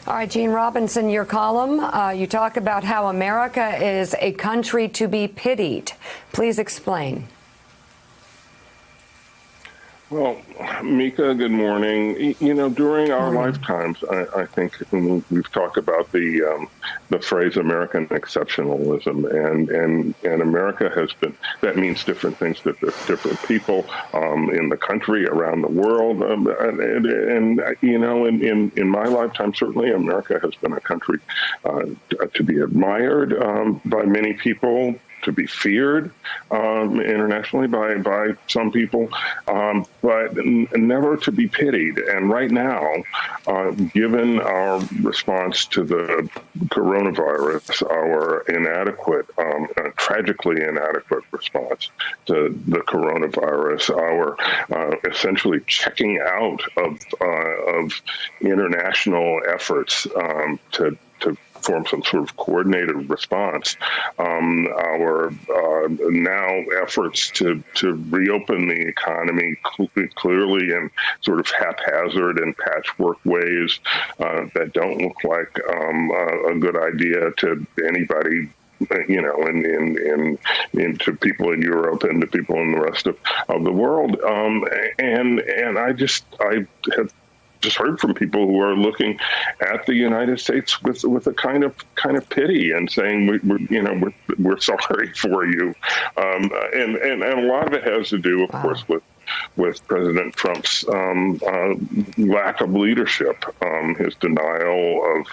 All right, Gene Robinson, your column, you talk about how America is a country to be pitied. Please explain. Well, Mika, good morning. You know, during our lifetimes, I think we've talked about the phrase American exceptionalism, and America has been, that means different things to different people in the country, around the world, and you know, in my lifetime, certainly America has been a country to be admired by many people, to be feared internationally by some people, but never to be pitied. And right now, given our response to the coronavirus, our inadequate, tragically inadequate response to the coronavirus, our essentially checking out of international efforts to form some sort of coordinated response. Our now efforts to reopen the economy clearly in sort of haphazard and patchwork ways that don't look like a good idea to anybody, you know, to people in Europe and to people in the rest of the world. And I have just heard from people who are looking at the United States with a kind of pity and saying we're sorry for you, and a lot of it has to do, of course, with President Trump's lack of leadership, his denial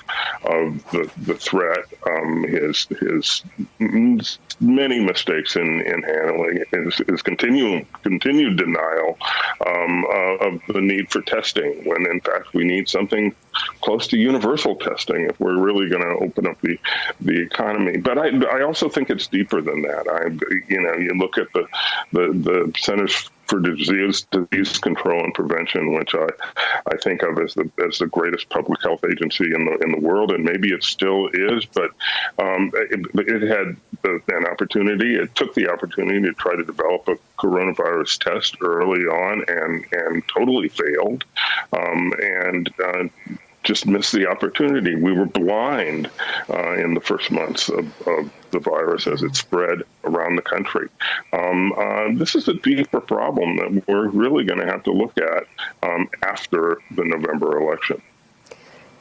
of the threat, his many mistakes in handling his continued denial of the need for testing, when in fact we need something close to universal testing if we're really going to open up the economy. But I also think it's deeper than that. You look at the Centers for Disease Control and Prevention, which I think of as the greatest public health agency in the world, and maybe it still is. But it had an opportunity. It took the opportunity to try to develop a coronavirus test early on, and totally failed, and just missed the opportunity. We were blind in the first months of the virus as it spread around the country. This is a deeper problem that we're really going to have to look at after the November election.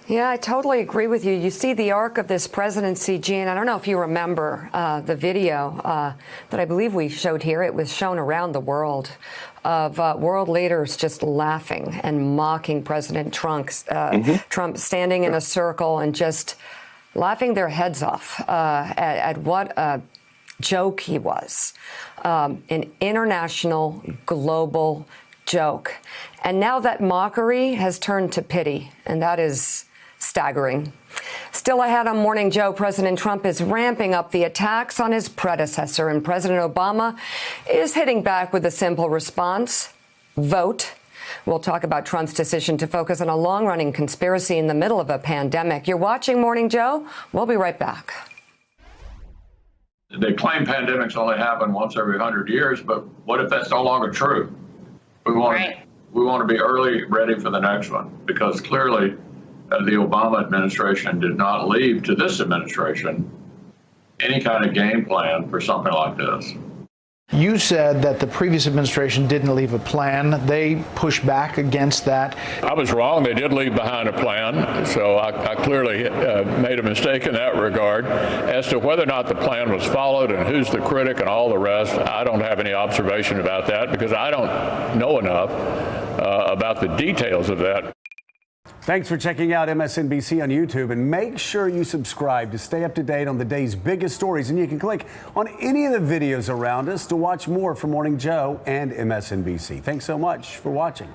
Yeah, I totally agree with you. You see the arc of this presidency, Gene. I don't know if you remember the video that I believe we showed here. It was shown around the world of world leaders just laughing and mocking President Trump, Trump standing in a circle and just laughing their heads off at what a joke he was, an international, global joke. And now that mockery has turned to pity, and that is staggering. Still ahead on Morning Joe, President Trump is ramping up the attacks on his predecessor, and President Obama is hitting back with a simple response: vote. We'll talk about Trump's decision to focus on a long-running conspiracy in the middle of a pandemic. You're watching Morning Joe. We'll be right back. They claim pandemics only happen once every 100 years, but what if that's no longer true? We want to be early ready for the next one, because clearly the Obama administration did not leave to this administration any kind of game plan for something like this. You said that the previous administration didn't leave a plan. They pushed back against that. I was wrong. They did leave behind a plan. So I clearly made a mistake in that regard. As to whether or not the plan was followed and who's the critic and all the rest, I don't have any observation about that, because I don't know enough about the details of that. Thanks for checking out MSNBC on YouTube, and make sure you subscribe to stay up to date on the day's biggest stories. And you can click on any of the videos around us to watch more from Morning Joe and MSNBC. Thanks so much for watching.